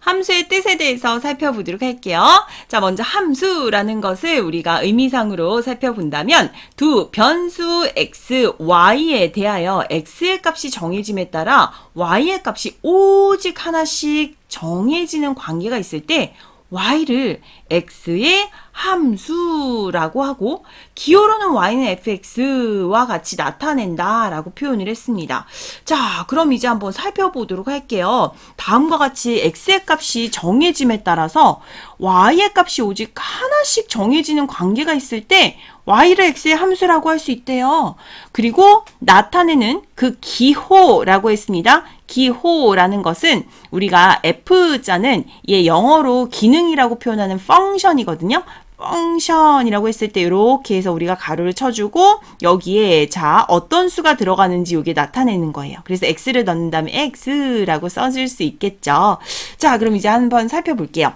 함수의 뜻에 대해서 살펴보도록 할게요. 자, 먼저 함수라는 것을 우리가 의미상으로 살펴본다면 두 변수 x, y에 대하여 x의 값이 정해짐에 따라 y의 값이 오직 하나씩 정해지는 관계가 있을 때 y를 x의 함수라고 하고 기호로는 y는 fx와 같이 나타낸다 라고 표현을 했습니다. 자, 그럼 이제 한번 살펴보도록 할게요. 다음과 같이 x의 값이 정해짐에 따라서 y의 값이 오직 하나씩 정해지는 관계가 있을 때 y를 x의 함수라고 할 수 있대요. 그리고 나타내는 그 기호라고 했습니다. 기호라는 것은 우리가 F자는 얘 영어로 기능이라고 표현하는 펑션이거든요. 펑션이라고 했을 때 이렇게 해서 우리가 가로를 쳐주고 여기에 자 어떤 수가 들어가는지 이게 나타내는 거예요. 그래서 x를 넣는 다음에 x라고 써줄 수 있겠죠. 자, 그럼 이제 한번 살펴볼게요.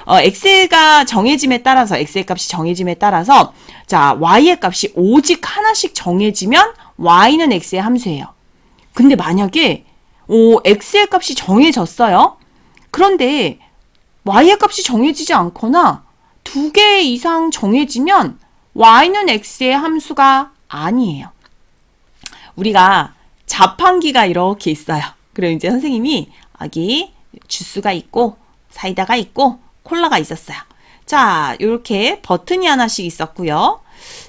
x가 정해짐에 따라서 x의 값이 정해짐에 따라서 자 y의 값이 오직 하나씩 정해지면 y는 x의 함수예요. 근데 만약에 x의 값이 정해졌어요. 그런데 y의 값이 정해지지 않거나 두 개 이상 정해지면 y는 x의 함수가 아니에요. 우리가 자판기가 이렇게 있어요. 그럼 이제 선생님이 여기 주스가 있고 사이다가 있고 콜라가 있었어요. 자, 이렇게 버튼이 하나씩 있었고요.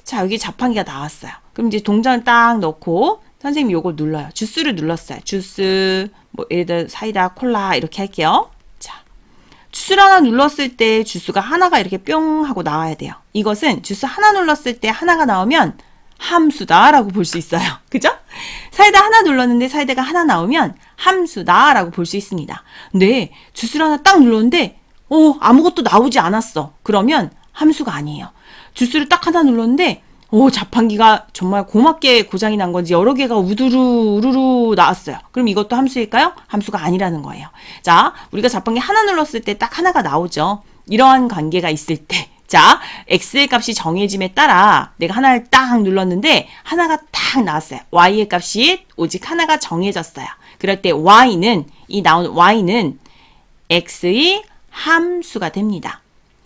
자, 여기 자판기가 나왔어요. 그럼 이제 동전을 딱 넣고 선생님이 요걸 눌러요. 주스를 눌렀어요. 주스, 뭐 예를 들어 사이다, 콜라 이렇게 할게요. 자, 주스를 하나 눌렀을 때 주스가 하나가 이렇게 뿅 하고 나와야 돼요. 이것은 주스 하나 눌렀을 때 하나가 나오면 함수다라고 볼 수 있어요. 그죠? 사이다 하나 눌렀는데 사이다가 하나 나오면 함수다라고 볼 수 있습니다. 근데 주스를 하나 딱 눌렀는데 아무것도 나오지 않았어. 그러면 함수가 아니에요. 주스를 딱 하나 눌렀는데 자판기가 정말 고맙게 고장이 난 건지 여러 개가 우르르 나왔어요. 그럼 이것도 함수일까요? 함수가 아니라는 거예요. 자, 우리가 자판기 하나 눌렀을 때 딱 하나가 나오죠. 이러한 관계가 있을 때. 자, x의 값이 정해짐에 따라 내가 하나를 딱 눌렀는데 하나가 딱 나왔어요. y의 값이 오직 하나가 정해졌어요. 그럴 때 y는, 이 나온 y는 x의 함수가 됩니다.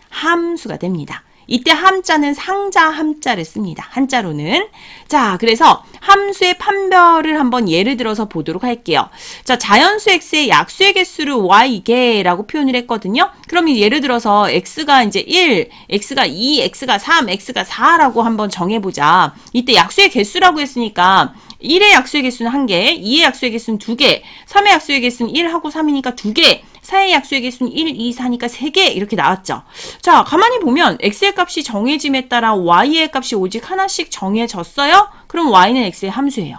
함수가 됩니다. 이때 함자는 상자 함자를 씁니다. 한자로는. 자, 그래서 함수의 판별을 한번 예를 들어서 보도록 할게요. 자, 자연수 x의 약수의 개수를 y개라고 표현을 했거든요. 그럼 예를 들어서 x가 이제 1, x가 2, x가 3, x가 4라고 한번 정해보자. 이때 약수의 개수라고 했으니까 1의 약수의 개수는 1개, 2의 약수의 개수는 2개, 3의 약수의 개수는 1하고 3이니까 2개, 4의 약수의 개수는 1, 2, 4니까 3개 이렇게 나왔죠. 자, 가만히 보면 x의 값이 정해짐에 따라 y의 값이 오직 하나씩 정해졌어요? 그럼 y는 x의 함수예요.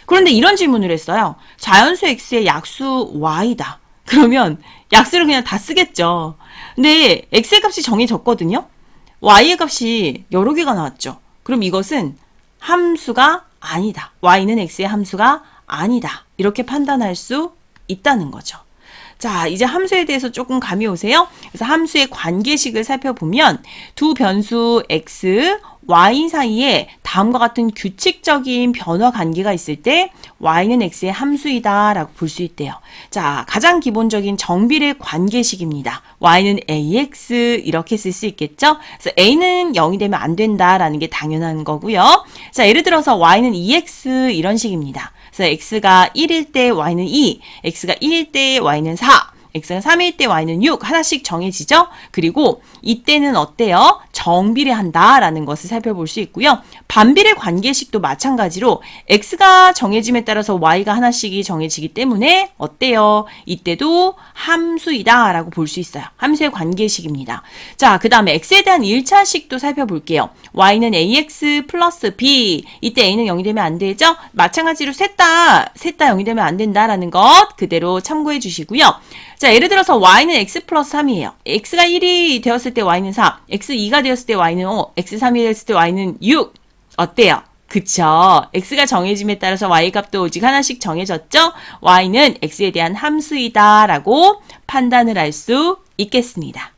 그런데 이런 질문을 했어요. 자연수 x의 약수 y다. 그러면 약수를 그냥 다 쓰겠죠. 근데 x의 값이 정해졌거든요. y의 값이 여러 개가 나왔죠. 그럼 이것은 함수가 아니다. y는 x의 함수가 아니다. 이렇게 판단할 수 있다는 거죠. 자, 이제 함수에 대해서 조금 감이 오세요? 그래서 함수의 관계식을 살펴보면 두 변수 x, y 사이에 다음과 같은 규칙적인 변화 관계가 있을 때 y는 x의 함수이다 라고 볼 수 있대요. 자, 가장 기본적인 정비례 관계식입니다. y는 ax 이렇게 쓸 수 있겠죠? 그래서 a는 0이 되면 안 된다라는 게 당연한 거고요. 자, 예를 들어서 y는 2x 이런 식입니다. 그래서 x가 1일 때 y는 2, x가 1일 때 y는 4, x가 3일 때 y는 6 하나씩 정해지죠. 그리고 이때는 어때요? 정비례한다라는 것을 살펴볼 수 있고요. 반비례 관계식도 마찬가지로 x가 정해짐에 따라서 y가 하나씩이 정해지기 때문에 어때요? 이때도 함수이다 라고 볼 수 있어요. 함수의 관계식입니다. 자, 그 다음에 x에 대한 1차식도 살펴볼게요. y는 ax 플러스 b, 이때 a는 0이 되면 안 되죠? 마찬가지로 셋 다 0이 되면 안 된다라는 것 그대로 참고해 주시고요. 자, 예를 들어서 y는 x 플러스 3이에요. x가 1이 되었을 때 y는 4, x2가 되었을 때 y는 5, x3이 되었을 때 y는 6. 어때요? 그쵸? x가 정해짐에 따라서 y 값도 오직 하나씩 정해졌죠? y는 x에 대한 함수이다 라고 판단을 할 수 있겠습니다.